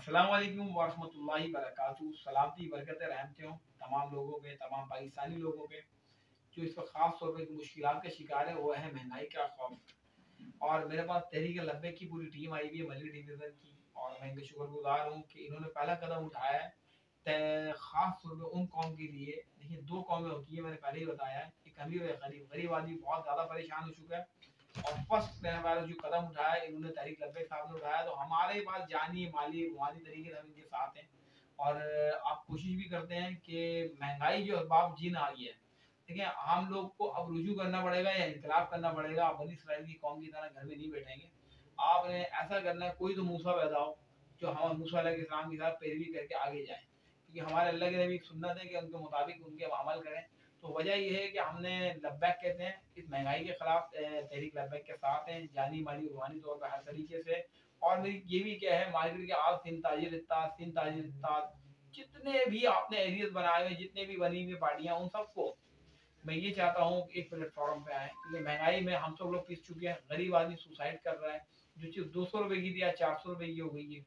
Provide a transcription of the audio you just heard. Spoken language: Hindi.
अस्सलाम वालेकुम वरहमतुल्लाहि वबरकातुहू। सलामती बरकत रहमतें हों तमाम लोगों पे, तमाम पाकिस्तानी लोगों पे जो इस वक्त ख़ास तौर पे मुश्किलात का शिकार है। वो है महंगाई का खौफ। और मेरे पास तहरीक लब्बैक की पूरी टीम आई हुई है मली डिवीज़न की, और मैं इनका शुक्रगुजार हूँ कि इन्होंने पहला कदम उठाया है ख़ास तौर पे उन कौम के लिए। देखिए, दो कौमें होती हैं, मैंने पहले ही बताया है, एक अमीर और एक गरीब। गरीब आदमी बहुत ज़्यादा परेशान हो चुका है, और फर्स्ट मैंने हमारा जो कदम उठाया इन्होंने तहरीक लब्बैक साहब ने उठाया, तो हमारे पास जानी माली रूहानी तरीके से हम इनके साथ हैं। और आप कोशिश भी करते हैं कि महंगाई जो असबाब जीन आ गई है, ठीक है, हम लोग को अब रुजू करना पड़ेगा या इनकलाब करना पड़ेगा। आप बनी इसराइल की कौम की तरह घर में नहीं बैठेंगे। आपने ऐसा करना है, कोई तो मूसा पैदा हो जो हम मूसा अलैहिस्सलाम के साथ पैरवी करके आगे जाए, क्योंकि हमारे अल्लाह के नबी की सुन्नत है कि उनके मुताबिक उनके अमल करें। तो वजह ये है कि हमने लब्बैक कहते हैं, इस महंगाई के खिलाफ तहरीक लब्बैक के साथ हैं, जानी माली रूहानी तौर पर हर तरीके से। और मेरी ये भी क्या है, मार्केट के आज सिंध ताजिर इत्ताद, जितने भी आपने एरियाज बनाए हुए, जितने भी बनी हुई पार्टियां, उन सबको मैं ये चाहता हूँ कि एक प्लेटफॉर्म पे आए, क्योंकि महंगाई में हम सब लोग पिस चुके हैं। गरीब आदमी सुसाइड कर रहा है, जो चीज़ 200 रुपए की थी आज 400 रुपए की हो गई है।